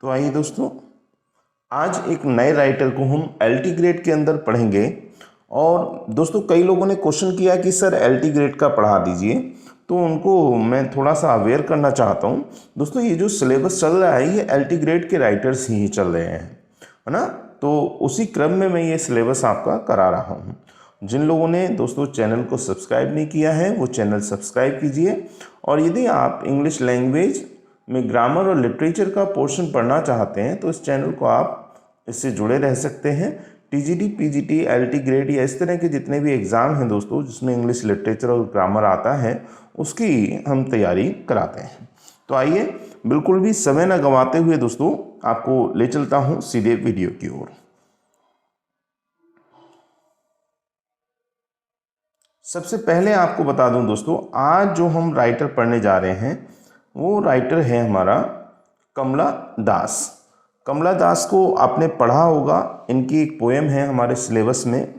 तो आइए दोस्तों, आज एक नए राइटर को हम एलटी ग्रेड के अंदर पढ़ेंगे। और दोस्तों कई लोगों ने क्वेश्चन किया कि सर एलटी ग्रेड का पढ़ा दीजिए, तो उनको मैं थोड़ा सा अवेयर करना चाहता हूँ। दोस्तों ये जो सिलेबस चल रहा है ये एलटी ग्रेड के राइटर्स ही चल रहे हैं, है ना। तो उसी क्रम में मैं ये सिलेबस आपका करा रहा हूँ। जिन लोगों ने दोस्तों चैनल को सब्सक्राइब नहीं किया है वो चैनल सब्सक्राइब कीजिए। और यदि आप इंग्लिश लैंग्वेज में ग्रामर और लिटरेचर का पोर्शन पढ़ना चाहते हैं तो इस चैनल को आप इससे जुड़े रह सकते हैं। टीजीटी, पीजीटी, एलटी ग्रेड या इस तरह के जितने भी एग्ज़ाम हैं दोस्तों जिसमें इंग्लिश लिटरेचर और ग्रामर आता है उसकी हम तैयारी कराते हैं। तो आइए बिल्कुल भी समय न गंवाते हुए दोस्तों आपको ले चलता हूँ सीधे वीडियो की ओर। सबसे पहले आपको बता दूं दोस्तों, आज जो हम राइटर पढ़ने जा रहे हैं वो राइटर है हमारा कमला दास। कमला दास को आपने पढ़ा होगा, इनकी एक पोएम है हमारे सिलेबस में,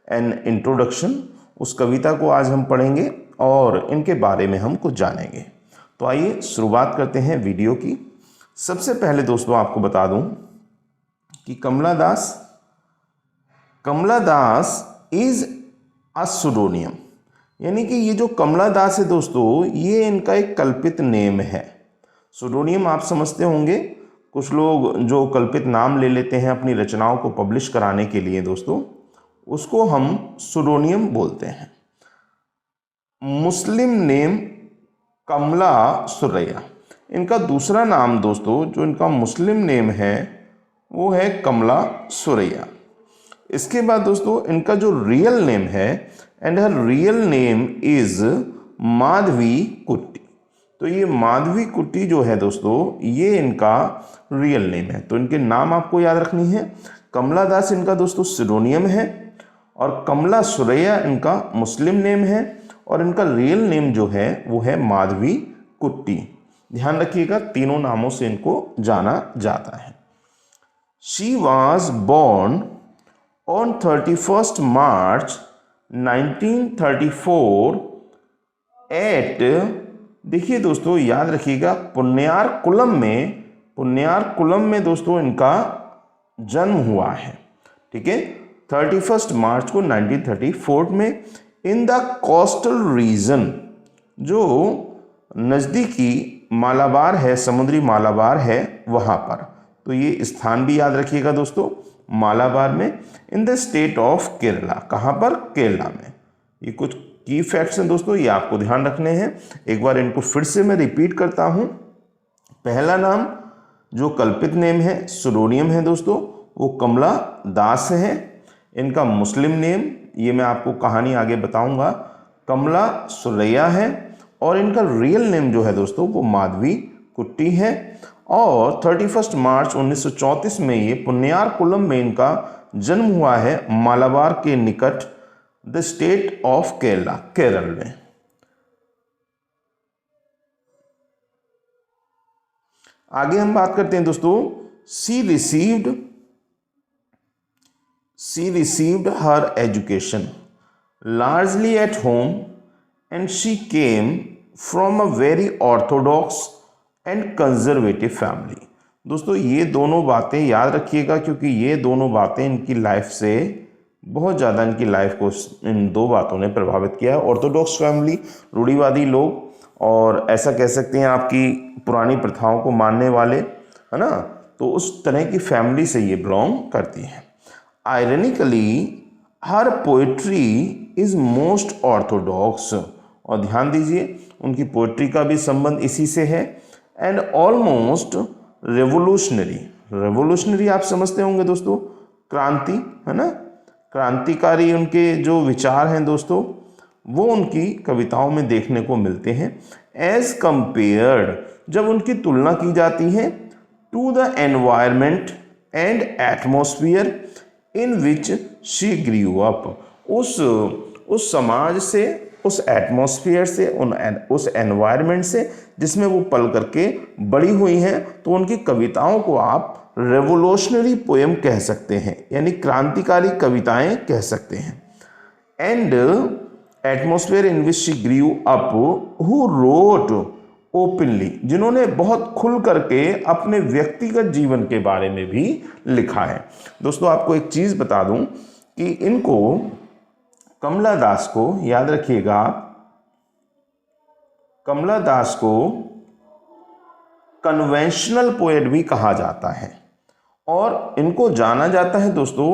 एन इंट्रोडक्शन। उस कविता को आज हम पढ़ेंगे और इनके बारे में हम कुछ जानेंगे। तो आइए शुरुआत करते हैं वीडियो की। सबसे पहले दोस्तों आपको बता दूं कि कमला दास इज अ सुडोनियम, यानी कि ये जो कमला दास है दोस्तों ये इनका एक कल्पित नेम है। सुडोनियम आप समझते होंगे, कुछ लोग जो कल्पित नाम ले लेते हैं अपनी रचनाओं को पब्लिश कराने के लिए दोस्तों, उसको हम सुडोनियम बोलते हैं। मुस्लिम नेम कमला सुरैया, इनका दूसरा नाम दोस्तों जो इनका मुस्लिम नेम है वो है कमला सुरैया। इसके बाद दोस्तों इनका जो रियल नेम है, and her real name is Madhavi कुट्टी। तो ये माधवी कुट्टी जो है दोस्तों ये इनका रियल नेम है। तो इनके नाम आपको याद रखनी है। कमला दास इनका दोस्तों सिडोनियम है और कमला सुरैया इनका मुस्लिम नेम है और इनका रियल नेम जो है वो है माधवी कुट्टी। ध्यान रखिएगा, तीनों नामों से इनको जाना जाता है। She was born on 31st March 1934 at, देखिए दोस्तों याद रखिएगा, पुण्यारकुलम में दोस्तों इनका जन्म हुआ है। ठीक है, 31 मार्च को 1934 में इन द कोस्टल रीजन, जो नज़दीकी मालाबार है, समुद्री मालाबार है वहाँ पर। तो ये स्थान भी याद रखिएगा दोस्तों, मालाबार में, in the state of Kerala. कहाँ पर? केरला में। ये कुछ की फैक्ट्स हैं दोस्तों, ये आपको ध्यान रखने हैं। एक बार इनको फिर से मैं रिपीट करता हूँ। पहला नाम जो कल्पित नेम है, सुडोनियम है दोस्तों, वो कमला दास है। इनका मुस्लिम नेम, ये मैं आपको कहानी आगे बताऊंगा, कमला सुरैया है। और इनका रियल नेम जो है दोस्तों वो माधवी कुट्टी है। और 31 मार्च 1934 में ये पुण्यारकुलम में इनका जन्म हुआ है, मालाबार के निकट, the state of Kerala, Kerala में। आगे हम बात करते हैं दोस्तों, she received her education largely at home and she came from a very Orthodox and conservative family. दोस्तों ये दोनों बातें याद रखिएगा, क्योंकि ये दोनों बातें इनकी लाइफ से बहुत ज़्यादा, इनकी लाइफ को इन दो बातों ने प्रभावित किया है। ऑर्थोडॉक्स फैमिली, रूढ़िवादी लोग, और ऐसा कह सकते हैं आपकी पुरानी प्रथाओं को मानने वाले, है ना। तो उस तरह की फैमिली से ये बिलोंग करती हैं। Ironically her poetry is most Orthodox, और ध्यान दीजिए उनकी पोइट्री का भी संबंध इसी से है, एंड ऑलमोस्ट रेवोल्यूशनरी आप समझते होंगे दोस्तों, क्रांति, है ना, क्रांतिकारी उनके जो विचार हैं दोस्तों वो उनकी कविताओं में देखने को मिलते हैं। एज कंपेयर्ड, जब उनकी तुलना की जाती है, to the environment and atmosphere in which she grew up, उस समाज से, उस एटमॉस्फेयर से, उस एनवायरनमेंट से जिसमें वो पल करके बड़ी हुई हैं। तो उनकी कविताओं को आप रेवोल्यूशनरी पोएम कह सकते हैं, यानी क्रांतिकारी कविताएं कह सकते हैं। And atmosphere in which she grew up, who wrote openly, जिन्होंने बहुत खुल करके अपने व्यक्तिगत जीवन के बारे में भी लिखा है। दोस्तों आपको एक चीज़ बता दूं कि इनको, कमला दास को, याद रखिएगा, कमला दास को कन्वेंशनल पोएट भी कहा जाता है और इनको जाना जाता है दोस्तों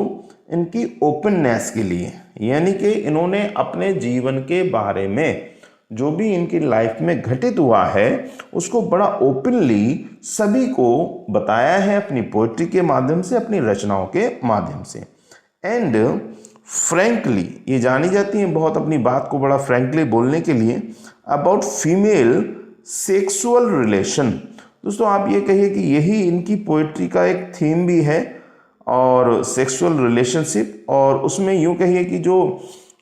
इनकी ओपननेस के लिए, यानी कि इन्होंने अपने जीवन के बारे में जो भी इनकी लाइफ में घटित हुआ है उसको बड़ा ओपनली सभी को बताया है अपनी पोएट्री के माध्यम से, अपनी रचनाओं के माध्यम से। एंड फ्रैंकली, ये जानी जाती हैं बहुत अपनी बात को बड़ा फ्रैंकली बोलने के लिए, अबाउट फीमेल सेक्सुअल रिलेशन। दोस्तों आप ये कहिए कि यही इनकी पोएट्री का एक थीम भी है, और सेक्सुअल रिलेशनशिप, और उसमें यूँ कहिए कि जो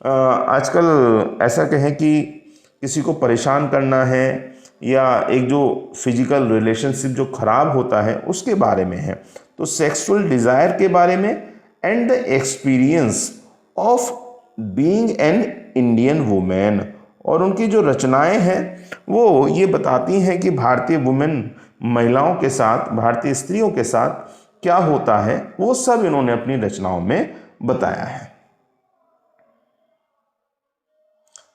आजकल ऐसा कहें कि किसी को परेशान करना है या एक जो फिजिकल रिलेशनशिप जो खराब होता है उसके बारे में है, तो सेक्सुअल डिज़ायर के बारे में, and the experience of being an Indian women. और उनकी जो रचनाएं हैं वो ये बताती हैं कि भारतीय वुमेन, महिलाओं के साथ, भारतीय स्त्रियों के साथ क्या होता है, वो सब इन्होंने अपनी रचनाओं में बताया है।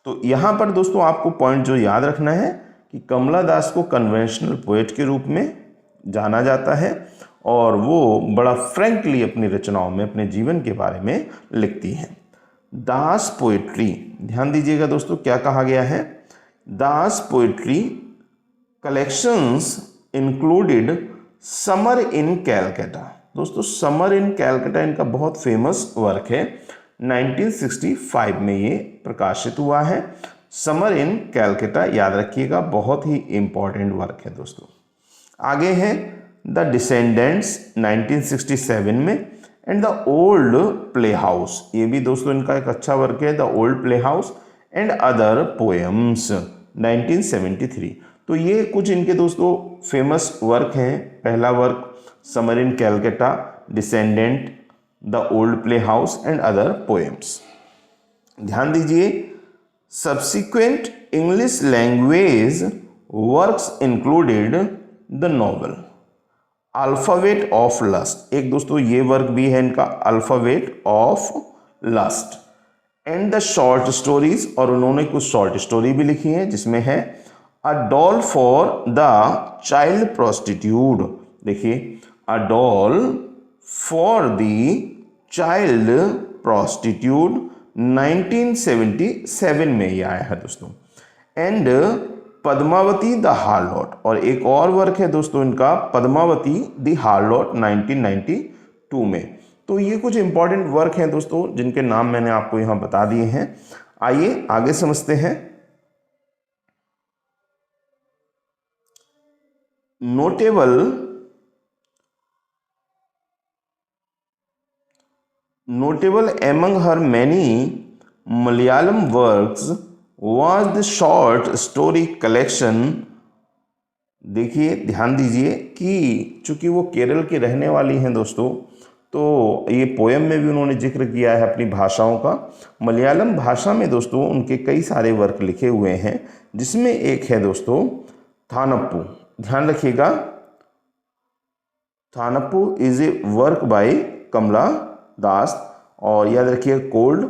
तो यहां पर दोस्तों आपको पॉइंट जो याद रखना है कि कमला दास को कन्वेंशनल पोएट के रूप में जाना जाता है और वो बड़ा फ्रैंकली अपनी रचनाओं में अपने जीवन के बारे में लिखती हैं। दास पोएट्री, ध्यान दीजिएगा दोस्तों क्या कहा गया है, दास poetry collections included summer in Calcutta. दोस्तों समर इन कैलकाटा इनका बहुत फेमस वर्क है, 1965 में ये प्रकाशित हुआ है। समर इन कैलकाटा याद रखिएगा, बहुत ही इंपॉर्टेंट वर्क है दोस्तों। आगे है द डिसेंडेंट्स 1967 में, and the old play house, ये भी दोस्तों इनका एक अच्छा वर्क है, the old play house and other poems 1973। तो ये कुछ इनके दोस्तों फेमस वर्क हैं। पहला work summer in Calcutta, descendant, the old play house and other poems. ध्यान दीजिए, subsequent English language works included the novel alphabet of lust, एक दोस्तों ये वर्क भी है इनका, alphabet of lust, and the short stories, और उन्होंने कुछ शॉर्ट स्टोरी भी लिखी है जिसमें है a doll for the child prostitute. देखिए, a doll for the child prostitute 1977 में ये आया है दोस्तों। एंड पद्मावती द हार्लॉट, और एक और वर्क है दोस्तों इनका, पद्मावती द हार्लॉट 1992 में। तो ये कुछ इंपॉर्टेंट वर्क हैं दोस्तों जिनके नाम मैंने आपको यहाँ बता दिए हैं। आइए आगे समझते हैं। Notable among her many Malayalam works was the short story collection। देखिए, ध्यान दीजिए कि चूंकि वो केरल की रहने वाली हैं दोस्तों, तो ये पोएम में भी उन्होंने जिक्र किया है अपनी भाषाओं का। मलयालम भाषा में दोस्तों उनके कई सारे वर्क लिखे हुए हैं, जिसमें एक है दोस्तों थानप्पू। ध्यान रखिएगा, थानप्पू is a work by Kamala दास, और याद रखिए कोल्ड।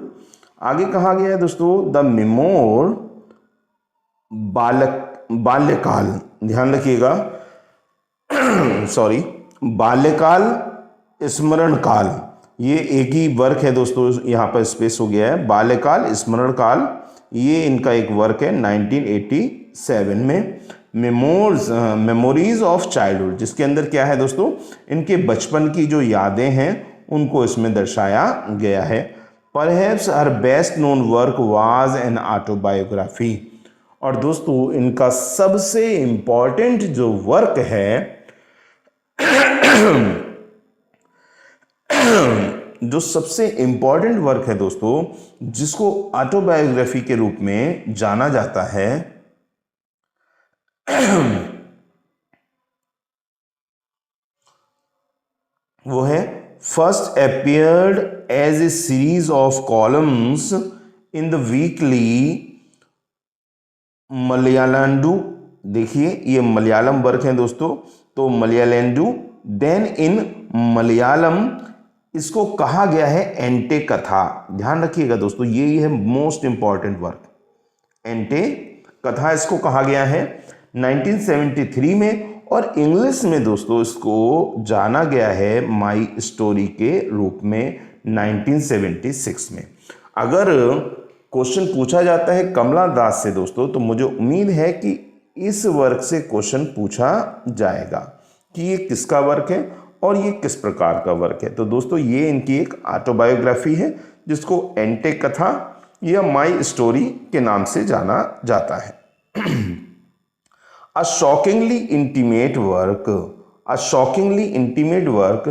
आगे कहा गया है दोस्तों द मेमोर बाल्यकाल, ध्यान रखिएगा सॉरी, बाल्यकाल स्मरण काल, ये एक ही वर्क है दोस्तों, यहाँ पर स्पेस हो गया है, बाल्यकाल स्मरण काल, ये इनका एक वर्क है 1987 में। मेमोरीज ऑफ चाइल्डहुड, जिसके अंदर क्या है दोस्तों, इनके बचपन की जो यादें हैं उनको इसमें दर्शाया गया है। Perhaps her best known work was an autobiography, और दोस्तों इनका सबसे इंपॉर्टेंट जो वर्क है जो सबसे इंपॉर्टेंट वर्क है दोस्तों, जिसको ऑटोबायोग्राफी के रूप में जाना जाता है, वो है first appeared as a series of columns in the weekly Malayalanadu देखिए ये मलयालम वर्क है दोस्तों, तो मलयालेंडु। देन इन मलयालम इसको कहा गया है एंटे कथा। ध्यान रखिएगा दोस्तों, ये है मोस्ट इंपॉर्टेंट वर्क, एंटे कथा इसको कहा गया है 1973 में। और इंग्लिश में दोस्तों इसको जाना गया है माई स्टोरी के रूप में 1976 में। अगर क्वेश्चन पूछा जाता है कमला दास से दोस्तों, तो मुझे उम्मीद है कि इस वर्क से क्वेश्चन पूछा जाएगा कि ये किसका वर्क है और ये किस प्रकार का वर्क है। तो दोस्तों ये इनकी एक ऑटोबायोग्राफी है जिसको एंटे कथा या माई स्टोरी के नाम से जाना जाता है। A shockingly intimate work, a shockingly intimate work,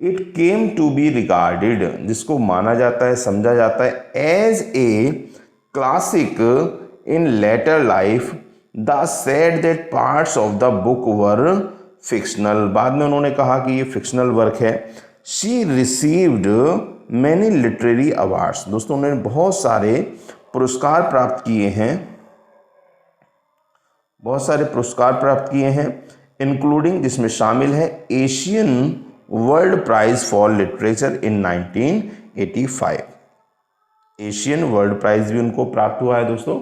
it came to be regarded, जिसको माना जाता है, समझा जाता है as a classic in later life. The said that parts of the book were fictional. बाद में उन्होंने कहा कि ये फिक्शनल वर्क है। She received many literary awards. दोस्तों उन्होंने बहुत सारे पुरस्कार प्राप्त किए हैं, बहुत सारे पुरस्कार प्राप्त किए हैं, इंक्लूडिंग जिसमें शामिल है Asian world prize for literature in 1985। Asian world prize भी उनको प्राप्त हुआ है दोस्तों।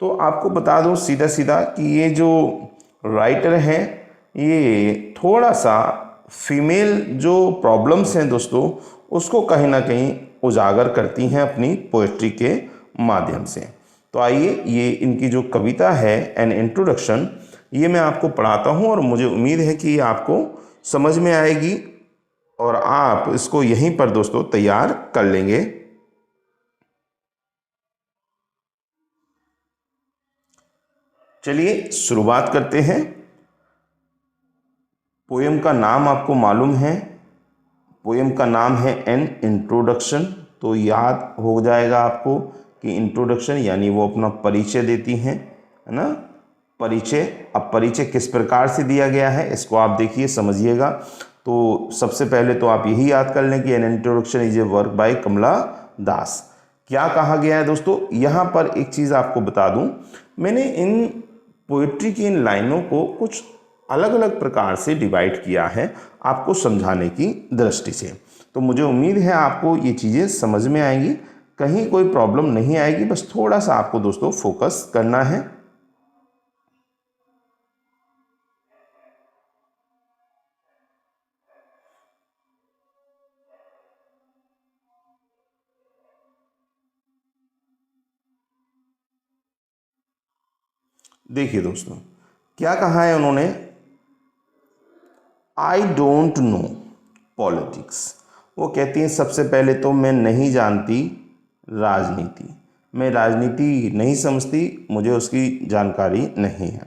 तो आपको बता दूं सीधा सीधा कि ये जो राइटर हैं ये थोड़ा सा फीमेल जो प्रॉब्लम्स हैं दोस्तों उसको कहीं ना कहीं उजागर करती हैं अपनी पोएट्री के माध्यम से। तो आइए ये इनकी जो कविता है एन इंट्रोडक्शन, ये मैं आपको पढ़ाता हूँ और मुझे उम्मीद है कि ये आपको समझ में आएगी और आप इसको यहीं पर दोस्तों तैयार कर लेंगे। चलिए शुरुआत करते हैं। पोएम का नाम आपको मालूम है, पोएम का नाम है एन इंट्रोडक्शन। तो याद हो जाएगा आपको कि इंट्रोडक्शन यानी वो अपना परिचय देती हैं, है ना, परिचय। अब परिचय किस प्रकार से दिया गया है इसको आप देखिए, समझिएगा। तो सबसे पहले तो आप यही याद कर लें कि an introduction is a work by Kamala Das. क्या कहा गया है दोस्तों, यहाँ पर एक चीज़ आपको बता दूँ, मैंने इन पोइट्री की इन लाइनों को कुछ अलग अलग प्रकार से डिवाइड किया है आपको समझाने की दृष्टि से। तो मुझे उम्मीद है आपको ये चीज़ें समझ में आएंगी, कहीं कोई प्रॉब्लम नहीं आएगी। बस थोड़ा सा आपको दोस्तों फोकस करना है। देखिए दोस्तों क्या कहा है उन्होंने, आई डोंट नो पॉलिटिक्स। वो कहती हैं सबसे पहले तो मैं नहीं जानती राजनीति, मैं राजनीति नहीं समझती, मुझे उसकी जानकारी नहीं है।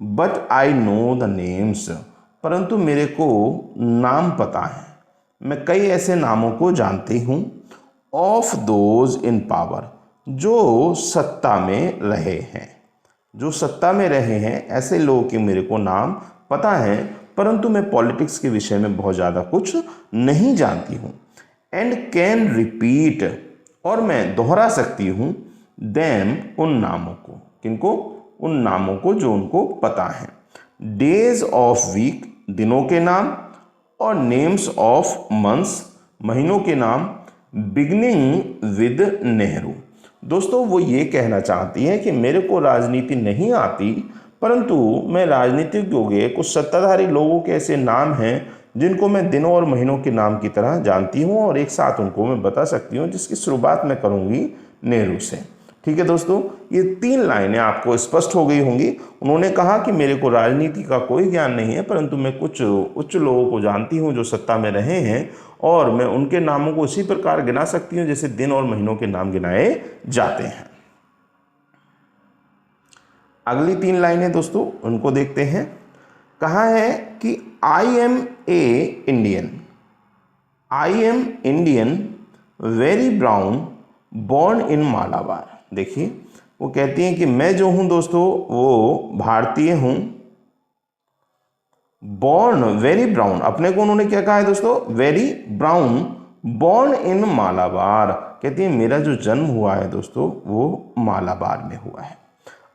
But I know the names, परंतु मेरे को नाम पता है, मैं कई ऐसे नामों को जानती हूँ। ऑफ दोज इन पावर, जो सत्ता में रहे हैं, जो सत्ता में रहे हैं ऐसे लोगों के मेरे को नाम पता है, परंतु मैं पॉलिटिक्स के विषय में बहुत ज़्यादा कुछ नहीं जानती हूँ। एंड कैन रिपीट, और मैं दोहरा सकती हूँ, देम उन नामों को, किनको, उन नामों को जो उनको पता है। डेज ऑफ वीक, दिनों के नाम, और नेम्स ऑफ मंथ्स, महीनों के नाम। Beginning with Nehru. दोस्तों वो ये कहना चाहती हैं कि मेरे को राजनीति नहीं आती, परंतु मैं राजनीतिज्ञों के कुछ सत्ताधारी लोगों के ऐसे नाम हैं जिनको मैं दिनों और महीनों के नाम की तरह जानती हूँ और एक साथ उनको मैं बता सकती हूँ, जिसकी शुरुआत मैं करूँगी नेहरू से। ठीक है दोस्तों, ये 3 लाइनें आपको स्पष्ट हो गई होंगी। उन्होंने कहा कि मेरे को राजनीति का कोई ज्ञान नहीं है, परंतु मैं कुछ उच्च लोगों को जानती हूँ जो सत्ता में रहे हैं, और मैं उनके नामों को इसी प्रकार गिना सकती हूँ जैसे दिन और महीनों के नाम गिनाए जाते हैं। अगली 3 लाइनें दोस्तों उनको देखते हैं। कहा है कि I am a Indian, I am Indian very brown born in Malabar. देखिए वो कहती हैं कि मैं जो हूं दोस्तों वो भारतीय हूं, बॉर्न वेरी ब्राउन, अपने को उन्होंने क्या कहा है दोस्तों, very brown born in Malabar. कहती है मेरा जो जन्म हुआ है दोस्तों वो मालाबार में हुआ है।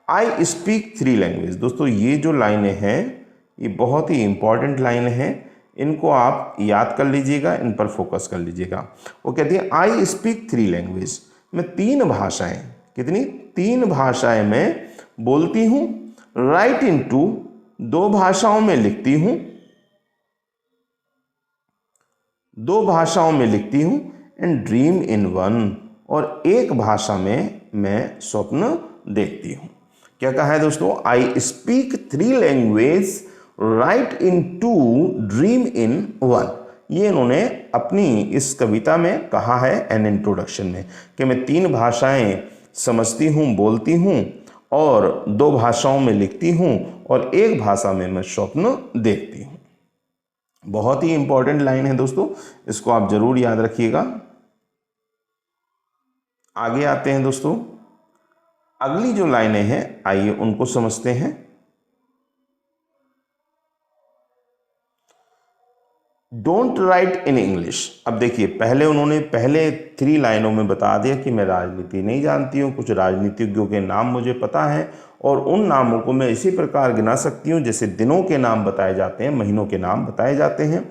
I speak 3 language. दोस्तों ये जो लाइनें हैं ये बहुत ही इंपॉर्टेंट लाइन है, इनको आप याद कर लीजिएगा, इन पर फोकस कर लीजिएगा। वो कहती है आई स्पीक 3 लैंग्वेज, मैं 3 भाषाएं, कितनी 3 भाषाएं मैं बोलती हूँ। राइट इन 2 भाषाओं में लिखती हूँ, 2 भाषाओं में लिखती हूँ। एंड ड्रीम इन 1, और 1 भाषा में मैं स्वप्न देखती हूँ। क्या कहा है दोस्तों? I speak 3 language, right in 2, dream इन 1। ये इन्होंने अपनी इस कविता में कहा है एन इंट्रोडक्शन में, कि मैं 3 भाषाएं समझती हूँ, बोलती हूँ, और 2 भाषाओं में लिखती हूँ, और 1 भाषा में मैं स्वप्न देखती हूँ। बहुत ही इंपॉर्टेंट लाइन है दोस्तों, इसको आप जरूर याद रखिएगा। आगे आते हैं दोस्तों, अगली जो लाइनें हैं आइए उनको समझते हैं। Don't write in English. अब देखिए, पहले उन्होंने पहले 3 लाइनों में बता दिया कि मैं राजनीति नहीं जानती हूँ, कुछ राजनीतिज्ञों के नाम मुझे पता है, और उन नामों को मैं इसी प्रकार गिना सकती हूँ जैसे दिनों के नाम बताए जाते हैं, महीनों के नाम बताए जाते हैं।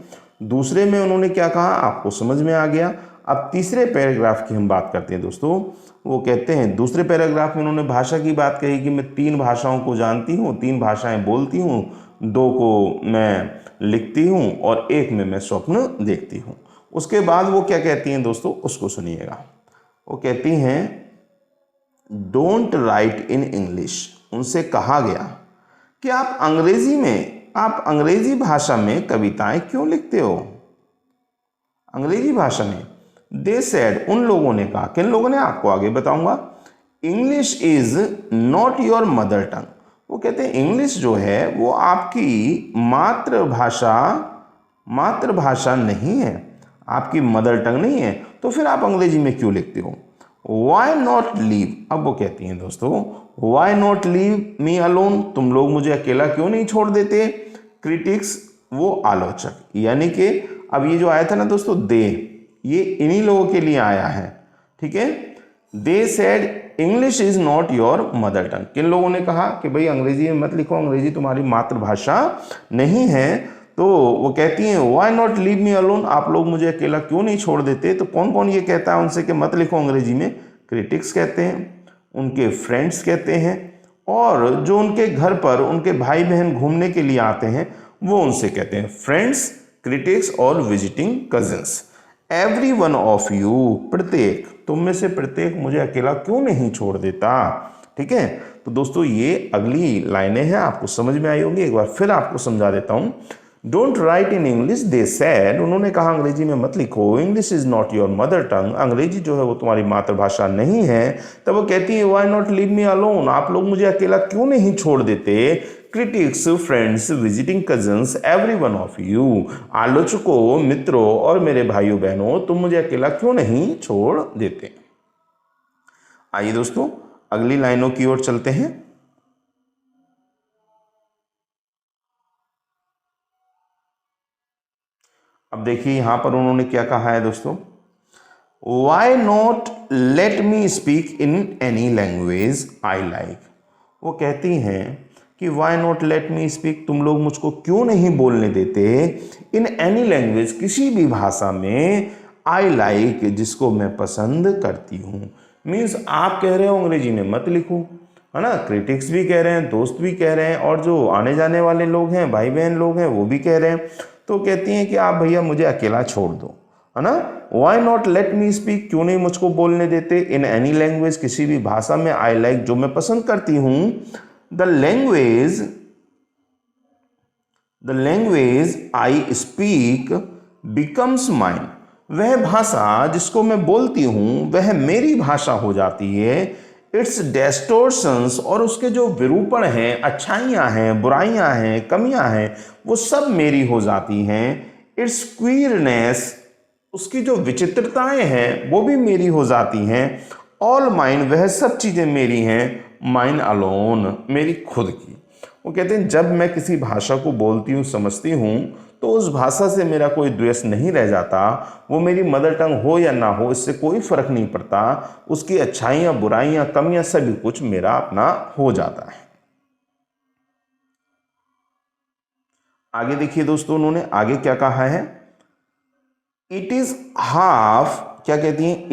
दूसरे में उन्होंने क्या कहा आपको समझ में आ गया। अब तीसरे पैराग्राफ की हम बात करते हैं दोस्तों। वो कहते हैं, दूसरे पैराग्राफ में उन्होंने भाषा की बात कही कि मैं 3 भाषाओं को जानती हूँ, 3 भाषाएं बोलती हूँ, 2 को मैं लिखती हूँ, और 1 में मैं स्वप्न देखती हूँ। उसके बाद वो क्या कहती हैं दोस्तों, उसको सुनिएगा। वो कहती हैं डोंट राइट इन इंग्लिश। उनसे कहा गया कि आप अंग्रेजी भाषा में कविताएं क्यों लिखते हो, अंग्रेजी भाषा में। दे सेड, उन लोगों ने कहा, किन लोगों ने, आपको आगे बताऊंगा। English is not your mother tongue. वो कहते हैं इंग्लिश जो है वो आपकी मातृभाषा नहीं है, आपकी मदर टंग नहीं है, तो फिर आप अंग्रेजी में क्यों लिखते हो। Why not leave. अब वो कहती हैं दोस्तों, why not leave me alone, तुम लोग मुझे अकेला क्यों नहीं छोड़ देते। क्रिटिक्स, वो आलोचक, यानी कि अब ये जो आया था ना दोस्तों दे, ये इन्हीं लोगों के लिए आया है, ठीक है। They said English is not your mother tongue. किन लोगों ने कहा कि भाई अंग्रेजी में मत लिखो, अंग्रेजी तुम्हारी मातृभाषा नहीं है। तो वो कहती हैं why not leave me alone, आप लोग मुझे अकेला क्यों नहीं छोड़ देते। तो कौन कौन ये कहता है उनसे कि मत लिखो अंग्रेजी में। क्रिटिक्स कहते हैं, उनके फ्रेंड्स कहते हैं, और जो उनके घर पर उनके भाई बहन घूमने के लिए आते हैं वो उनसे कहते हैं। फ्रेंड्स, क्रिटिक्स और visiting cousins. Every one of you, प्रत्येक, तुम में से प्रत्येक मुझे अकेला क्यों नहीं छोड़ देता। ठीक है, तो दोस्तों ये अगली लाइनें हैं, आपको समझ में आई होंगी। एक बार फिर आपको समझा देता हूं। Don't write in English, they said, उन्होंने कहा अंग्रेजी में मत लिखो। English is not your mother tongue, अंग्रेजी जो है वो तुम्हारी मातृभाषा नहीं है। तब वो कहती है why not leave me alone, आप लोग मुझे अकेला क्यों नहीं छोड़ देते। Critics, friends, visiting cousins, every one of you, आलोचकों, मित्रों और मेरे भाइयों बहनों, तुम मुझे अकेला क्यों नहीं छोड़ देते। आइए दोस्तों अगली लाइनों की ओर चलते हैं। अब देखिए यहां पर उन्होंने क्या कहा है दोस्तों। Why not let me speak in any language I like. वो कहती हैं कि why not let me speak, तुम लोग मुझको क्यों नहीं बोलने देते इन एनी लैंग्वेज, किसी भी भाषा में, आई लाइक, जिसको मैं पसंद करती हूँ। मीन्स आप कह रहे हो अंग्रेजी में मत लिखो, है ना, क्रिटिक्स भी कह रहे हैं, दोस्त भी कह रहे हैं, और जो आने जाने वाले लोग हैं, भाई बहन लोग हैं, वो भी कह रहे हैं। तो कहती हैं कि आप भैया मुझे अकेला छोड़ दो, है ना। Why not let me speak, क्यों नहीं मुझको बोलने देते इन एनी लैंग्वेज, किसी भी भाषा में, आई लाइक, जो मैं पसंद करती हूँ। The language I speak becomes mine, वह भाषा जिसको मैं बोलती हूँ वह मेरी भाषा हो जाती है। इट्स डिस्टोर्शंस, और उसके जो विरूपण हैं, अच्छाइयाँ हैं, बुराइयाँ हैं, कमियाँ हैं, वो सब मेरी हो जाती हैं। इट्स क्वीरनेस, उसकी जो विचित्रताएं हैं वो भी मेरी हो जाती हैं। ऑल माइन, वह सब चीज़ें मेरी हैं। माइन अलोन, मेरी खुद की। वो कहते हैं जब मैं किसी भाषा को बोलती हूँ, समझती हूँ, तो उस भाषा से मेरा कोई द्वेष नहीं रह जाता। वो मेरी मदर टंग हो या ना हो, इससे कोई फर्क नहीं पड़ता। उसकी अच्छाइयाँ, बुराइयाँ, कमियाँ सभी कुछ मेरा अपना हो जाता है। आगे देखिए दोस्तों, उन्होंने आगे क्या कहा है, इट इज हाफ, क्या कहती हैं,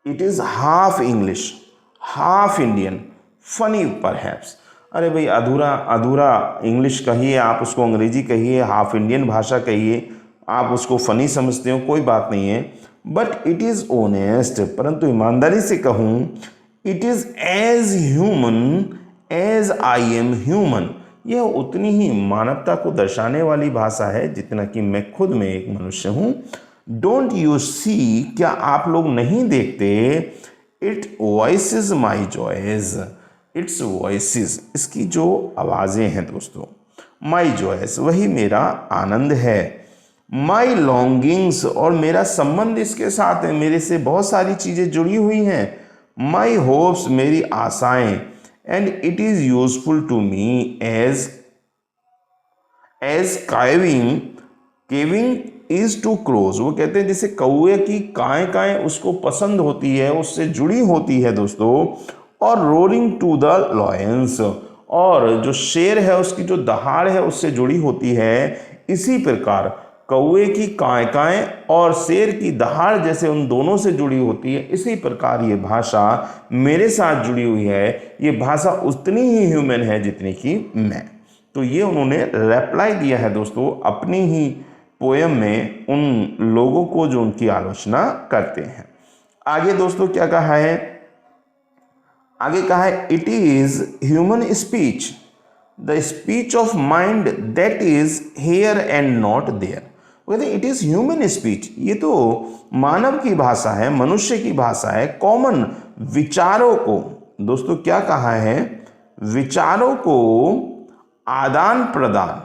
it is half English, half Indian, funny perhaps. अरे भाई, अधूरा अधूरा इंग्लिश कहिए, आप उसको अंग्रेजी कहिए, हाफ इंडियन भाषा कहिए, आप उसको फनी समझते हो, कोई बात नहीं है, बट इट इज़ ऑनेस्ट, परंतु ईमानदारी से कहूँ, it is as human as I am human. यह उतनी ही मानवता को दर्शाने वाली भाषा है जितना कि मैं खुद में एक मनुष्य हूँ। डोंट यू सी, क्या आप लोग नहीं देखते, it voices my joys, it's voices, इसकी जो आवाज़ें हैं दोस्तों, माई जॉयस, वही मेरा आनंद है, माई लॉन्गिंग्स, और मेरा संबंध इसके साथ है, मेरे से बहुत सारी चीज़ें जुड़ी हुई हैं, माई होप्स, मेरी आशाएं, and it is useful to me as cawing is to crows. वो कहते हैं जैसे कौए की काएं काएं उसको पसंद होती है, उससे जुड़ी होती है दोस्तों, और रोरिंग टू द लॉयंस, और जो शेर है उसकी जो दहाड़ है उससे जुड़ी होती है। इसी प्रकार कौए की काएं काएं और शेर की दहाड़ जैसे उन दोनों से जुड़ी होती है, इसी प्रकार ये भाषा मेरे साथ जुड़ी हुई है। ये भाषा उतनी ही ह्यूमन है जितनी कि मैं। तो ये उन्होंने रिप्लाई दिया है दोस्तों अपनी ही पोयम में उन लोगों को जो उनकी आलोचना करते हैं। आगे दोस्तों क्या कहा है, आगे कहा है, it is human speech, the speech of mind that is here and not there. कहते हैं इट इज ह्यूमन स्पीच, ये तो मानव की भाषा है, मनुष्य की भाषा है, कॉमन विचारों को, दोस्तों क्या कहा है, विचारों को आदान प्रदान,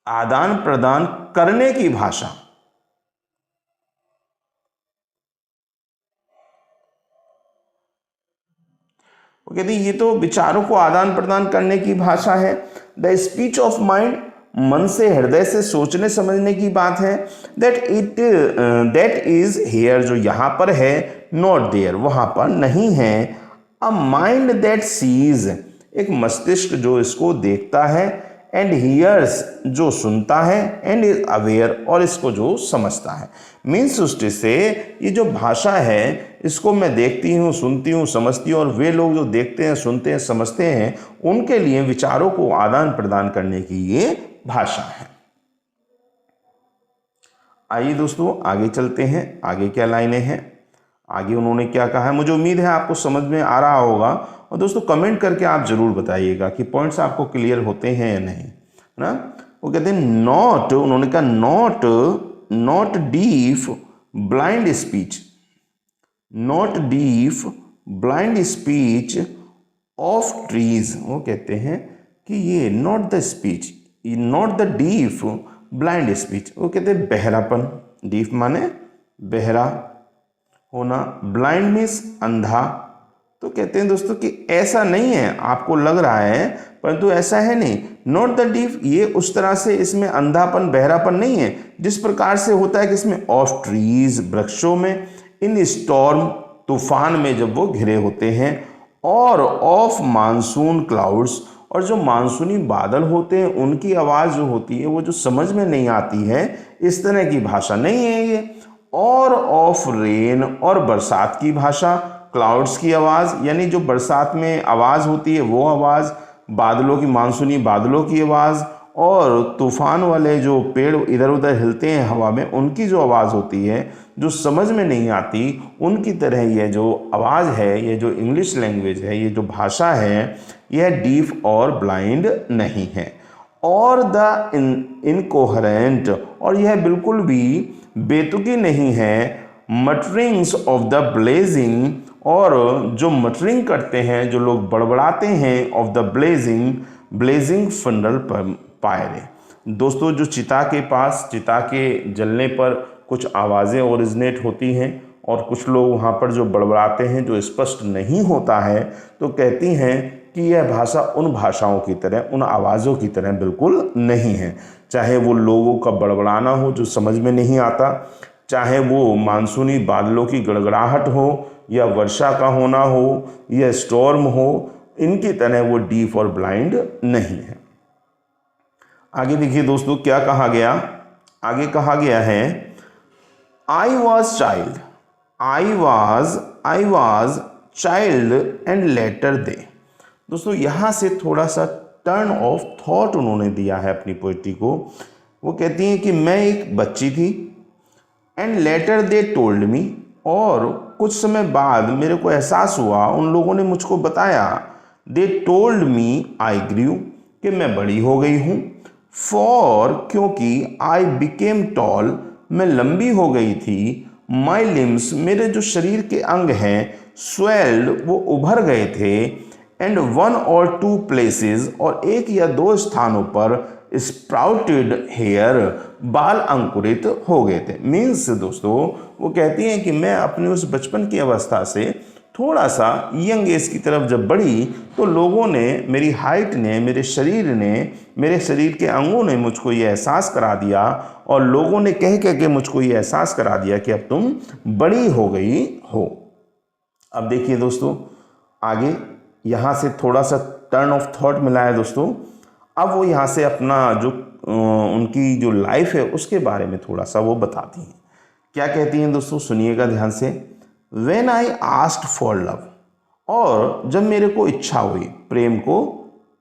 आदान प्रदान करने की भाषा। वो कहते हैं ये तो विचारों को आदान प्रदान करने की भाषा है। द स्पीच ऑफ माइंड, मन से, हृदय से सोचने समझने की बात है। दैट इज हेयर, जो यहाँ पर है, नॉट देयर, वहाँ पर नहीं है। अ माइंड दैट सीज, एक मस्तिष्क जो इसको देखता है, एंड हियर्स, जो सुनता है, एंड इज अवेयर, और इसको जो समझता है। मीन्स उससे से ये जो भाषा है इसको मैं देखती हूँ, सुनती हूँ, समझती हूँ, और वे लोग जो देखते हैं, सुनते हैं, समझते हैं, उनके लिए विचारों को आदान प्रदान करने की ये भाषा है। आइए दोस्तों आगे चलते हैं, आगे क्या लाइनें हैं, आगे उन्होंने क्या कहा है। मुझे उम्मीद है आपको समझ में आ रहा होगा, और दोस्तों कमेंट करके आप जरूर बताइएगा कि पॉइंट्स आपको क्लियर होते हैं या नहीं, है ना। वो कहते हैं नॉट, उन्होंने कहा not deaf blind speech, not deaf blind speech of trees. वो कहते हैं कि ये not the speech, not the deaf blind speech. वो कहते हैं बहरापन, डीफ माने बहरा होना, ब्लाइंड मीन्स अंधा। तो कहते हैं दोस्तों कि ऐसा नहीं है, आपको लग रहा है परंतु ऐसा है नहीं। नॉट द डीफ, ये उस तरह से इसमें अंधापन, बहरापन नहीं है जिस प्रकार से होता है कि इसमें ऑफ ट्रीज, वृक्षों में, इन स्टॉर्म, तूफान में जब वो घिरे होते हैं, और ऑफ मानसून क्लाउड्स, और जो मानसूनी बादल होते हैं उनकी आवाज़ जो होती है वो जो समझ में नहीं आती है, इस तरह की भाषा नहीं है ये। और ऑफ रेन, और बरसात की भाषा, क्लाउड्स की आवाज़, यानी जो बरसात में आवाज़ होती है वो आवाज़, बादलों की, मानसूनी बादलों की आवाज़, और तूफान वाले जो पेड़ इधर उधर हिलते हैं हवा में उनकी जो आवाज़ होती है जो समझ में नहीं आती, उनकी तरह यह जो आवाज़ है, ये जो इंग्लिश लैंग्वेज है, ये जो भाषा है, यह डीफ और ब्लाइंड नहीं है। और द इनकोहेरेंट, और यह बिल्कुल भी बेतुकी नहीं है, मटरिंग्स ऑफ द ब्लेजिंग, और जो मटरिंग करते हैं, जो लोग बड़बड़ाते हैं, ऑफ द ब्लेजिंग फंडल पायरे। दोस्तों जो चिता के पास, चिता के जलने पर कुछ आवाज़ें ओरिजिनेट होती हैं, और कुछ लोग वहाँ पर जो बड़बड़ाते हैं, जो स्पष्ट नहीं होता है, तो कहती हैं कि यह भाषा उन भाषाओं की तरह, उन आवाज़ों की तरह बिल्कुल नहीं है। चाहे वो लोगों का बड़बड़ाना हो जो समझ में नहीं आता, चाहे वो मानसूनी बादलों की गड़गड़ाहट हो, या वर्षा का होना हो, या स्टॉर्म हो, इनकी तरह वो डीफ और ब्लाइंड नहीं है। आगे देखिए दोस्तों क्या कहा गया। आगे कहा गया है I was child, I was child and later they. दोस्तों यहाँ से थोड़ा सा टर्न ऑफ थॉट उन्होंने दिया है अपनी पोइट्री को। वो कहती हैं कि मैं एक बच्ची थी, and later they told me, और कुछ समय बाद मेरे को एहसास हुआ, उन लोगों ने मुझको बताया, they told me I grieve, कि मैं बड़ी हो गई हूँ, फॉर क्योंकि आई बिकेम टॉल, मैं लंबी हो गई थी, माई लिम्स मेरे जो शरीर के अंग हैं, स्वेल्ड वो उभर गए थे, एंड वन और टू प्लेसेस और एक या दो स्थानों पर स्प्राउटेड हेयर बाल अंकुरित हो गए थे। मीन्स दोस्तों वो कहती हैं कि मैं अपनी उस बचपन की अवस्था से थोड़ा सा यंग एज की तरफ जब बढ़ी तो लोगों ने, मेरी हाइट ने, मेरे शरीर ने, मेरे शरीर के अंगों ने मुझको ये एहसास करा दिया, और लोगों ने कह कह के मुझको ये एहसास करा दिया कि अब तुम बड़ी हो गई हो। अब देखिए दोस्तों आगे यहाँ से थोड़ा सा टर्न ऑफ थॉट मिला है दोस्तों। अब वो यहाँ से अपना जो उनकी जो लाइफ है उसके बारे में थोड़ा सा वो बताती हैं। क्या कहती हैं दोस्तों, सुनिएगा ध्यान से। When I asked for love, और जब मेरे को इच्छा हुई प्रेम को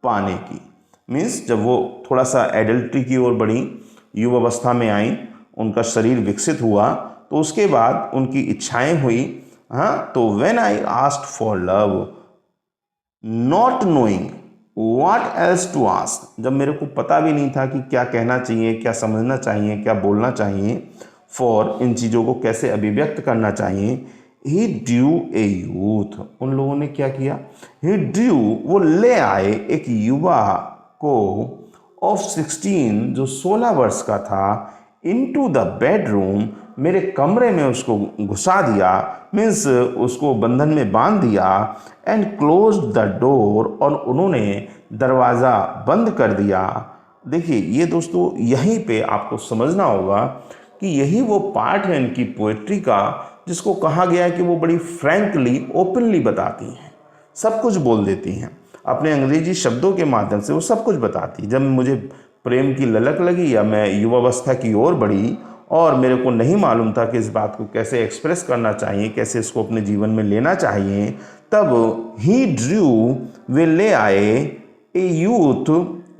पाने की, मीन्स जब वो थोड़ा सा एडल्ट्री की ओर बढ़ी, युवावस्था में आई, उनका शरीर विकसित हुआ, तो उसके बाद उनकी इच्छाएं हुई। हाँ, तो when I asked for love, not knowing what else to ask, जब मेरे को पता भी नहीं था कि क्या कहना चाहिए, क्या समझना चाहिए, क्या बोलना चाहिए, फॉर इन चीज़ों को कैसे अभिव्यक्त करना चाहिए, ही ड्यू ए यूथ, उन लोगों ने क्या किया, ही ड्यू वो ले आए एक युवा को ऑफ 16 जो 16 वर्ष का था, इनटू द बेडरूम मेरे कमरे में उसको घुसा दिया, मीन्स उसको बंधन में बांध दिया, एंड क्लोज द डोर, और उन्होंने दरवाज़ा बंद कर दिया। देखिए ये दोस्तों यहीं पे आपको समझना होगा कि यही वो पार्ट है इनकी पोएट्री का जिसको कहा गया है कि वो बड़ी फ्रैंकली, ओपनली बताती हैं, सब कुछ बोल देती हैं, अपने अंग्रेजी शब्दों के माध्यम से वो सब कुछ बताती। जब मुझे प्रेम की ललक लगी या मैं युवावस्था की ओर बढ़ी और मेरे को नहीं मालूम था कि इस बात को कैसे एक्सप्रेस करना चाहिए, कैसे इसको अपने जीवन में लेना चाहिए, तब ही ड्रू वे ले आए ए यूथ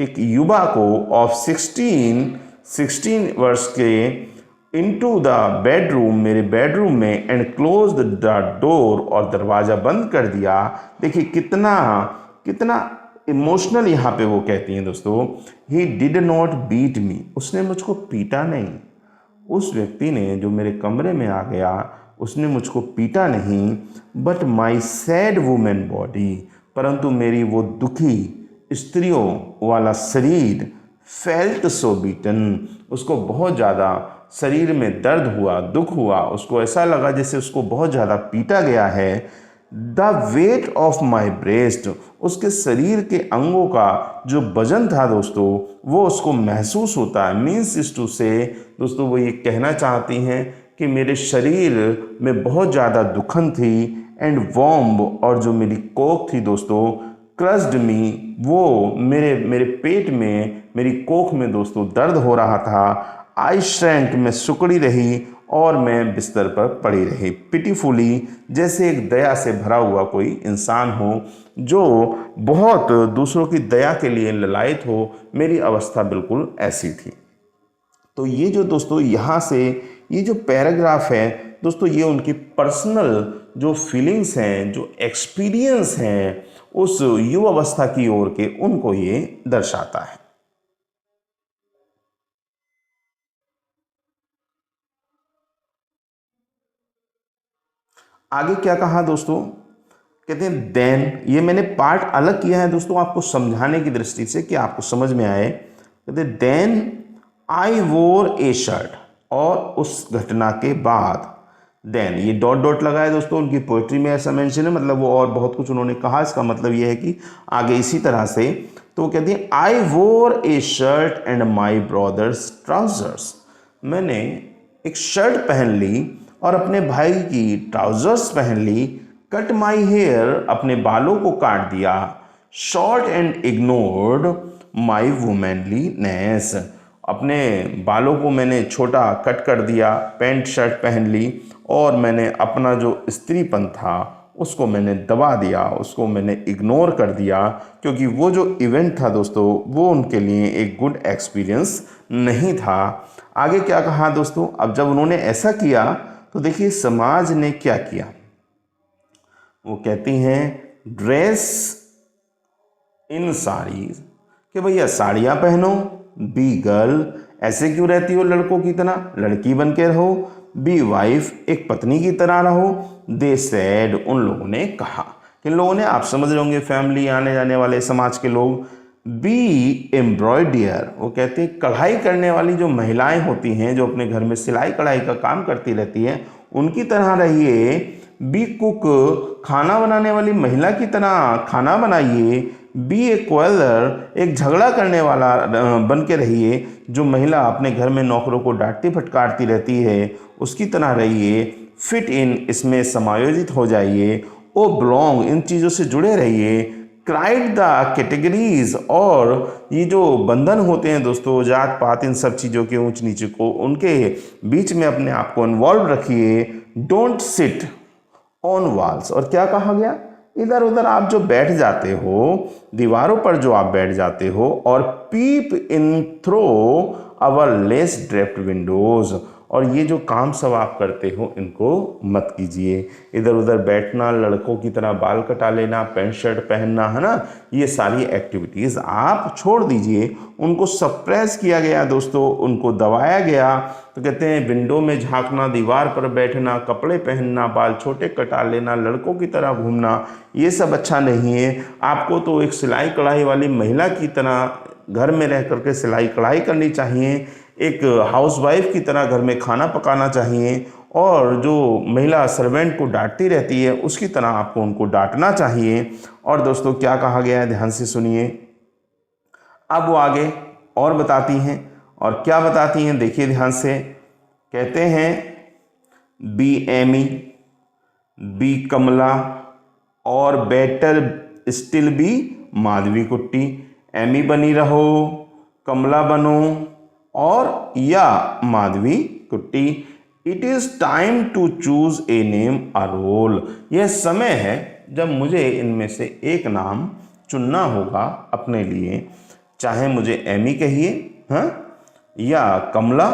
एक युवा को ऑफ 16 वर्ष के इनटू द बेडरूम मेरे बेडरूम में, एंड क्लोज द डोर और दरवाज़ा बंद कर दिया। देखिए कितना कितना इमोशनल यहाँ पे वो कहती हैं दोस्तों, he did not beat me, उसने मुझको पीटा नहीं, उस व्यक्ति ने जो मेरे कमरे में आ गया उसने मुझको पीटा नहीं, but my sad women body, परंतु मेरी वो दुखी स्त्रियों वाला शरीर, फेल्ट सो बीटन, उसको बहुत ज़्यादा शरीर में दर्द हुआ, दुख हुआ, उसको ऐसा लगा जैसे उसको बहुत ज़्यादा पीटा गया है। The weight of my breast, उसके शरीर के अंगों का जो वजन था दोस्तों वो उसको महसूस होता है। मीन्स इस टू से दोस्तों वो ये कहना चाहती हैं कि मेरे शरीर में बहुत ज़्यादा दुखन थी, एंड वॉम्ब, और जो मेरी कोख थी दोस्तों, क्रस्ड मी, वो मेरे पेट में, मेरी कोख में दोस्तों दर्द हो रहा था। आई श्रैंक, मैं सुकड़ी रही और मैं बिस्तर पर पड़ी रही। पिटीफुली, जैसे एक दया से भरा हुआ कोई इंसान हो जो बहुत दूसरों की दया के लिए ललायत हो, मेरी अवस्था बिल्कुल ऐसी थी। तो ये जो दोस्तों यहाँ से ये जो पैराग्राफ है दोस्तों, ये उनकी पर्सनल जो फीलिंग्स हैं, जो एक्सपीरियंस हैं उस युवावस्था की ओर के, उनको ये दर्शाता है। आगे क्या कहा दोस्तों, कहते हैं देन, ये मैंने पार्ट अलग किया है दोस्तों आपको समझाने की दृष्टि से कि आपको समझ में आए। कहते हैं देन आई वोर ए शर्ट, और उस घटना के बाद देन ये डॉट डॉट लगा है दोस्तों, उनकी पोइट्री में ऐसा मेंशन है, मतलब वो और बहुत कुछ उन्होंने कहा, इसका मतलब ये है कि आगे इसी तरह से। तो वो कहती है आई वोर ए shirt and my brothers trousers, मैंने एक शर्ट पहन ली और अपने भाई की ट्राउजर्स पहन ली, कट माई हेयर, अपने बालों को काट दिया, शॉर्ट एंड इग्नोर्ड माई वुमेनलीनेस, अपने बालों को मैंने छोटा कट कर दिया, पैंट शर्ट पहन ली और मैंने अपना जो स्त्रीपन था उसको मैंने दबा दिया, उसको मैंने इग्नोर कर दिया, क्योंकि वो जो इवेंट था दोस्तों वो उनके लिए एक गुड एक्सपीरियंस नहीं था। आगे क्या कहा दोस्तों, अब जब उन्होंने ऐसा किया तो देखिए समाज ने क्या किया। वो कहती हैं ड्रेस इन साड़ीज, कि भैया साड़ियाँ पहनो, बी गर्ल, ऐसे क्यों रहती हो लड़कों की तरह, लड़की बन के रहो, बी वाइफ, एक पत्नी की तरह रहो, दे सेड, उन लोगों ने कहा। किन लोगों ने, आप समझ रहे होंगे, फैमिली, आने जाने वाले समाज के लोग। बी एम्ब्रॉयडियर, वो कहते हैं कढ़ाई करने वाली जो महिलाएं होती हैं, जो अपने घर में सिलाई कढ़ाई का काम करती रहती हैं, उनकी तरह रहिए। बी कुक, खाना बनाने वाली महिला की तरह खाना बनाइए। बी ए क्वेलर, एक झगड़ा करने वाला बन के रहिए, जो महिला अपने घर में नौकरों को डांटती फटकारती रहती है उसकी तरह रहिए। फिट इन, इसमें समायोजित हो जाइए। ओ बिलोंग, इन चीज़ों से जुड़े रहिए। क्राइड द कैटेगरीज, और ये जो बंधन होते हैं दोस्तों, जात पात, इन सब चीज़ों के ऊंच नीचे को, उनके बीच में अपने आप को इन्वॉल्व रखिए। डोंट सिट ऑन वॉल्स, और क्या कहा गया, इधर उधर आप जो बैठ जाते हो, दीवारों पर जो आप बैठ जाते हो, और पीप इन थ्रो अवर लेस ड्रेप्ड विंडोज, और ये जो काम सब आप करते हो इनको मत कीजिए। इधर उधर बैठना, लड़कों की तरह बाल कटा लेना, पैंट शर्ट पहनना, है ना, ये सारी एक्टिविटीज़ आप छोड़ दीजिए। उनको सप्रेस किया गया दोस्तों, उनको दबाया गया। तो कहते हैं विंडो में झांकना, दीवार पर बैठना, कपड़े पहनना, बाल छोटे कटा लेना, लड़कों की तरह घूमना, ये सब अच्छा नहीं है। आपको तो एक सिलाई कढ़ाई वाली महिला की तरह घर में रह करके सिलाई कढ़ाई करनी चाहिए, एक हाउसवाइफ की तरह घर में खाना पकाना चाहिए, और जो महिला सर्वेंट को डांटती रहती है उसकी तरह आपको उनको डांटना चाहिए। और दोस्तों क्या कहा गया है, ध्यान से सुनिए। अब वो आगे और बताती हैं, और क्या बताती हैं देखिए ध्यान से। कहते हैं बी एमी, बी कमला, और बेटर स्टिल बी माधवी कुट्टी। एमी बनी रहो, कमला बनो, और या Madhavi Kutty. It is time to choose a name a role, यह समय है जब मुझे इनमें से एक नाम चुनना होगा अपने लिए, चाहे मुझे एमी कहिए, हाँ, या कमला,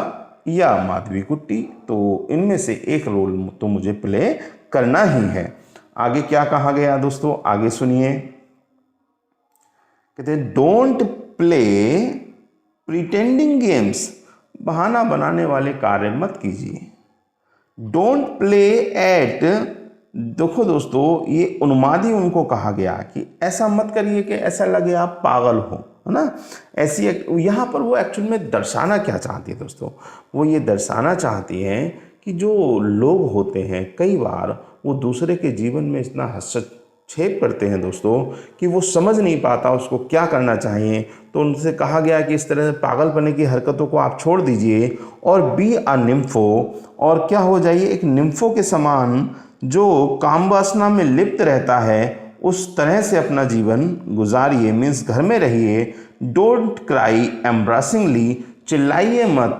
या माधवी कुट्टी, तो इनमें से एक रोल तो मुझे प्ले करना ही है। आगे क्या कहा गया दोस्तों, आगे सुनिए। कहते हैं डोंट प्ले प्रिटेंडिंग गेम्स, बहाना बनाने वाले कार्य मत कीजिए। डोंट प्ले एट, देखो दोस्तों ये उन्मादी उनको कहा गया कि ऐसा मत करिए कि ऐसा लगे आप पागल हो, है ना। ऐसी यहाँ पर वो एक्चुअल में दर्शाना क्या चाहती है दोस्तों, वो ये दर्शाना चाहती हैं कि जो लोग होते हैं कई बार वो दूसरे के जीवन में इतना हस्तक्षेप करते हैं दोस्तों कि वो समझ नहीं पाता उसको क्या करना चाहिए। तो उनसे कहा गया कि इस तरह से पागलपने की हरकतों को आप छोड़ दीजिए और बी अ निम्फो, और क्या हो जाइए, एक निम्फो के समान जो काम वासना में लिप्त रहता है उस तरह से अपना जीवन गुजारिए, मीन्स घर में रहिए। डोंट क्राई एम्ब्रेसिंगली, चिल्लाइए मत,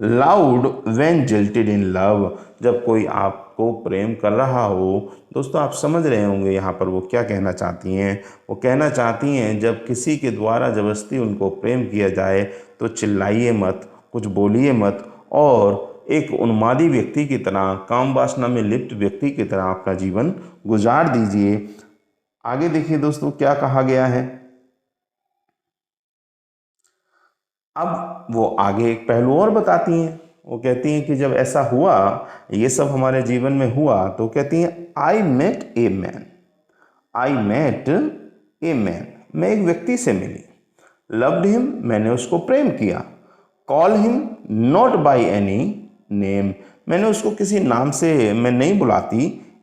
loud when jilted in love, जब कोई आपको प्रेम कर रहा हो। दोस्तों आप समझ रहे होंगे यहाँ पर वो क्या कहना चाहती हैं। वो कहना चाहती हैं जब किसी के द्वारा ज़बरदस्ती उनको प्रेम किया जाए तो चिल्लाइए मत, कुछ बोलिए मत, और एक उन्मादी व्यक्ति की तरह, काम वासना में लिप्त व्यक्ति की तरह अपना जीवन गुजार दीजिए। आगे देखिए दोस्तों क्या कहा गया है। अब वो आगे एक पहलू और बताती हैं। वो कहती हैं कि जब ऐसा हुआ, ये सब हमारे जीवन में हुआ, तो कहती हैं I met a man, I met a man, मैं एक व्यक्ति से मिली। लव्ड हिम, मैंने उसको प्रेम किया। Call him not by any name, मैंने उसको किसी नाम से मैं नहीं बुलाती।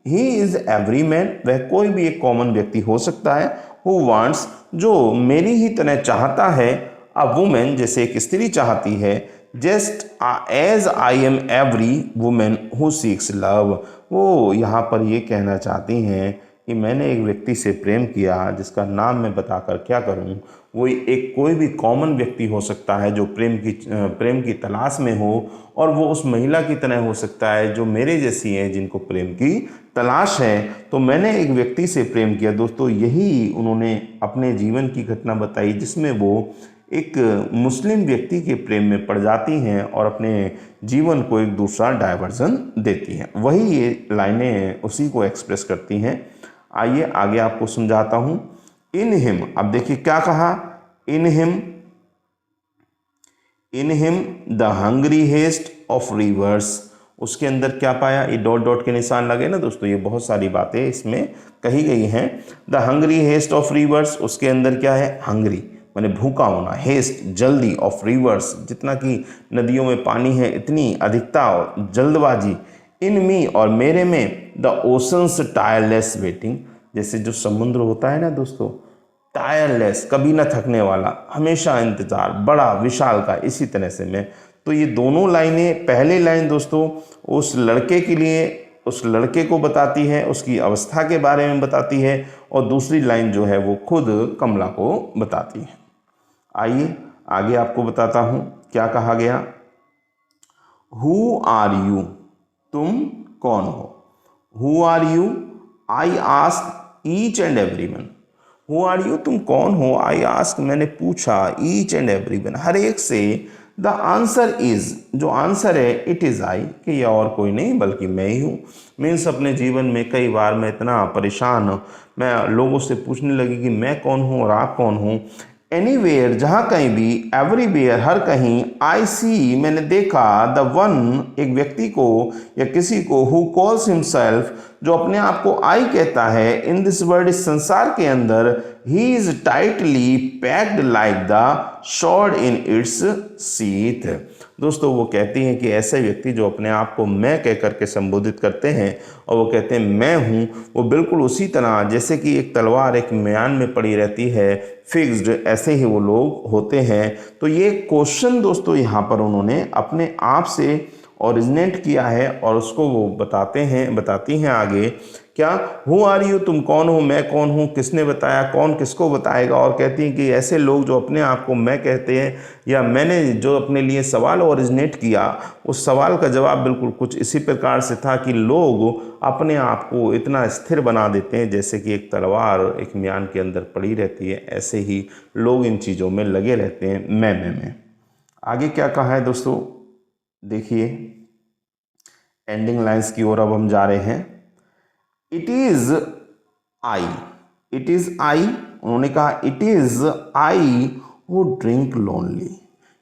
ही इज़ एवरी मैन, वह कोई भी एक कॉमन व्यक्ति हो सकता है। हु वांट्स, जो मेरी ही तरह चाहता है। अ वुमेन, जैसे एक स्त्री चाहती है। Just as I am every woman who seeks love, वो यहाँ पर ये कहना चाहती हैं कि मैंने एक व्यक्ति से प्रेम किया जिसका नाम मैं बताकर क्या करूं। वो एक कोई भी कॉमन व्यक्ति हो सकता है जो प्रेम की तलाश में हो, और वो उस महिला की तरह हो सकता है जो मेरे जैसी है जिनको प्रेम की तलाश है। तो मैंने एक व्यक्ति से प्रेम किया। दोस्तों, यही उन्होंने अपने जीवन की घटना बताई जिसमें वो एक मुस्लिम व्यक्ति के प्रेम में पड़ जाती हैं और अपने जीवन को एक दूसरा डायवर्जन देती हैं। वही ये लाइनें उसी को एक्सप्रेस करती हैं। आइए आगे आपको समझाता हूं। इन हिम, अब देखिए क्या कहा। In him the hungry haste of rivers, उसके अंदर क्या पाया। ये डॉट डॉट के निशान लगे ना दोस्तों, ये बहुत सारी बातें इसमें कही गई हैं। The hungry haste of rivers, उसके अंदर क्या है, हंग्री माने भूखा होना, हेस्ट जल्दी, ऑफ रिवर्स जितना कि नदियों में पानी है इतनी अधिकता और जल्दबाजी। इन मी, और मेरे में। द ओशंस टायरलेस वेटिंग, जैसे जो समुद्र होता है ना दोस्तों, टायरलेस कभी ना थकने वाला, हमेशा इंतजार, बड़ा विशाल का, इसी तरह से मैं। तो ये दोनों लाइनें, पहली लाइन दोस्तों उस लड़के के लिए, उस लड़के को बताती है, उसकी अवस्था के बारे में बताती है, और दूसरी लाइन जो है वो खुद कमला को बताती है। आइए आगे आपको बताता हूं क्या कहा गया। हु आर यू, तुम कौन हो। Who are you, I ask each and every one. Who are you, तुम कौन हो। आई आस्क, मैंने पूछा, ईच एंड एवरी वन, हर एक से। द आंसर इज, जो आंसर है, इट इज़ आई, कि यह और कोई नहीं बल्कि मैं ही हूँ। मीन्स अपने जीवन में कई बार मैं इतना परेशान, मैं लोगों से पूछने लगी कि मैं कौन हूँ और आप कौन हूँ। एनीवेयर, जहाँ कहीं भी, एवरीवेयर, हर कहीं। आई सी, मैंने देखा, द वन, एक व्यक्ति को या किसी को, हु कॉल्स हिमसेल्फ, जो अपने आप को आई कहता है, इन दिस वर्ल्ड, इस संसार के अंदर। He is tightly packed like the shard in its sheath. दोस्तों, वो कहती हैं कि ऐसे व्यक्ति जो अपने आप को मैं कह करके संबोधित करते हैं और वो कहते हैं मैं हूँ, वो बिल्कुल उसी तरह जैसे कि एक तलवार एक म्यान में पड़ी रहती है, फिक्स्ड, ऐसे ही वो लोग होते हैं। तो ये क्वेश्चन दोस्तों यहाँ पर उन्होंने अपने आप से ओरिजिनेट किया है और उसको वो बताती हैं आगे क्या। हु आर यू, तुम कौन हो, मैं कौन हूँ, किसने बताया, कौन किसको बताएगा। और कहती हैं कि ऐसे लोग जो अपने आप को मैं कहते हैं, या मैंने जो अपने लिए सवाल ओरिजिनेट किया, उस सवाल का जवाब बिल्कुल कुछ इसी प्रकार से था कि लोग अपने आप को इतना स्थिर बना देते हैं जैसे कि एक तलवार एक म्यान के अंदर पड़ी रहती है, ऐसे ही लोग इन चीज़ों में लगे रहते हैं, मैं। आगे क्या कहा है दोस्तों, देखिए एंडिंग लाइंस की ओर अब हम जा रहे हैं। It is I, it is I, उन्होंने कहा it is I who drink lonely,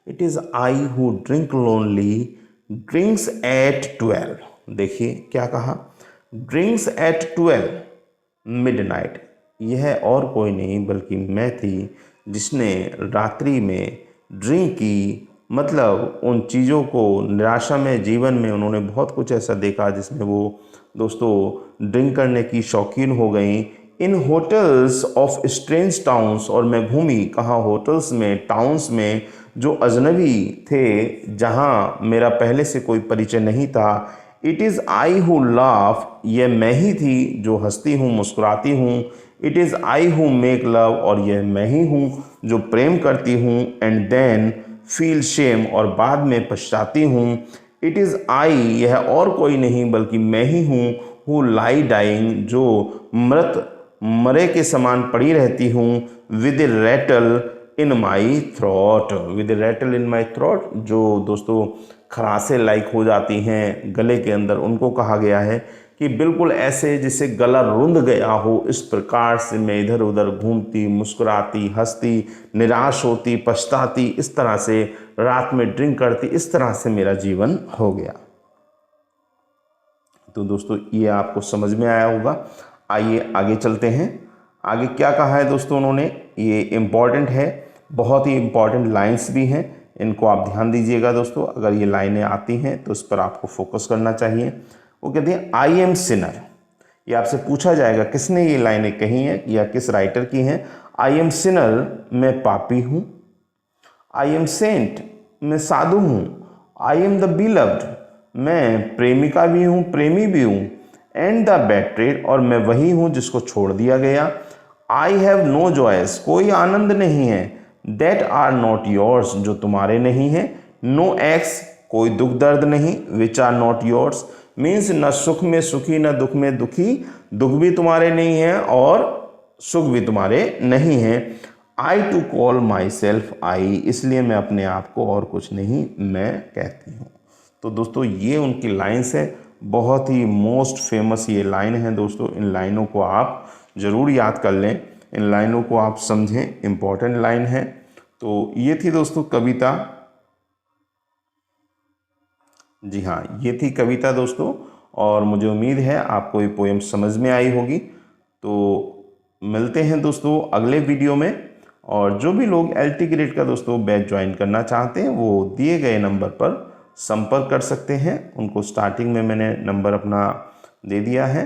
it is I who drink lonely, drinks at 12। देखिए क्या कहा, ड्रिंक्स एट 12 मिडनाइट, यह और कोई नहीं बल्कि मैं थी जिसने रात्रि में ड्रिंक की। मतलब उन चीज़ों को, निराशा में जीवन में उन्होंने बहुत कुछ ऐसा देखा जिसमें वो दोस्तों ड्रिंक करने की शौकीन हो गई। इन होटल्स ऑफ स्ट्रेंज टाउन्स, और मैं घूमी कहाँ, होटल्स में, टाउन्स में जो अजनबी थे, जहाँ मेरा पहले से कोई परिचय नहीं था। It is I who laugh, यह मैं ही थी जो हंसती हूँ, मुस्कुराती हूँ। It is I who make love, और यह मैं ही हूँ जो प्रेम करती हूँ। एंड देन फील शेम, और बाद में पछताती हूँ। इट इज़ आई, यह और कोई नहीं बल्कि मैं ही हूँ, हु लाई डाइंग, जो मरे के समान पड़ी रहती हूँ। With rattle in my throat, with rattle in my throat, जो दोस्तों खरासे लाइक हो जाती हैं गले के अंदर, उनको कहा गया है कि बिल्कुल ऐसे जिसे गला रुंध गया हो, इस प्रकार से मैं इधर उधर घूमती, मुस्कुराती, हंसती, निराश होती, पछताती, इस तरह से रात में ड्रिंक करती, इस तरह से मेरा जीवन हो गया। तो दोस्तों ये आपको समझ में आया होगा। आइए आगे चलते हैं। आगे क्या कहा है दोस्तों उन्होंने, ये इम्पॉर्टेंट है, बहुत ही इम्पॉर्टेंट लाइंस भी हैं, इनको आप ध्यान दीजिएगा दोस्तों। अगर ये लाइनें आती हैं तो इस पर आपको फोकस करना चाहिए। वो कहते हैं आई एम सिनर। ये आपसे पूछा जाएगा किसने ये लाइनें कही हैं या किस राइटर की हैं। आई एम सिनर, मैं पापी हूँ। आई एम सेंट, मैं साधु हूँ। आई एम द बिलव्ड, मैं प्रेमिका भी हूँ, प्रेमी भी हूँ। एंड द बेट्रेड, और मैं वही हूँ जिसको छोड़ दिया गया। आई हैव नो जॉयस, कोई आनंद नहीं है। दैट आर नॉट योर्स, जो तुम्हारे नहीं है। नो एक्स, कोई दुख दर्द नहीं। Which are not yours, means न सुख में सुखी न दुख में दुखी। दुख भी तुम्हारे नहीं है और सुख भी तुम्हारे नहीं है। I too call myself I, इसलिए मैं अपने आप को और कुछ नहीं मैं कहती हूँ। तो दोस्तों ये उनकी लाइन्स है, बहुत ही मोस्ट फेमस ये लाइन है दोस्तों। इन लाइनों को आप ज़रूर याद कर लें, इन लाइनों को आप समझें, इम्पॉर्टेंट लाइन है। तो ये थी दोस्तों कविता। जी हाँ, ये थी कविता दोस्तों, और मुझे उम्मीद है आपको ये पोएम समझ में आई होगी। तो मिलते हैं दोस्तों अगले वीडियो में। और जो भी लोग LT ग्रेड का दोस्तों बैच ज्वाइन करना चाहते हैं वो दिए गए नंबर पर संपर्क कर सकते हैं। उनको स्टार्टिंग में मैंने नंबर अपना दे दिया है।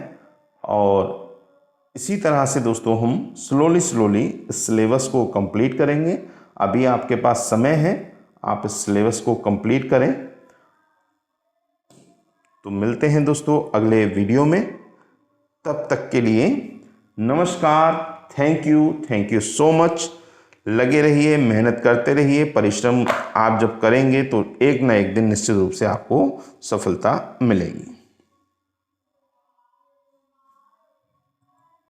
और इसी तरह से दोस्तों हम स्लोली इस सिलेबस को कंप्लीट करेंगे। अभी आपके पास समय है, आप इस सिलेबस को कंप्लीट करें। तो मिलते हैं दोस्तों अगले वीडियो में। तब तक के लिए नमस्कार। Thank you so much. लगे रहिए, मेहनत करते रहिए। परिश्रम आप जब करेंगे तो एक ना एक दिन निश्चित रूप से आपको सफलता मिलेगी।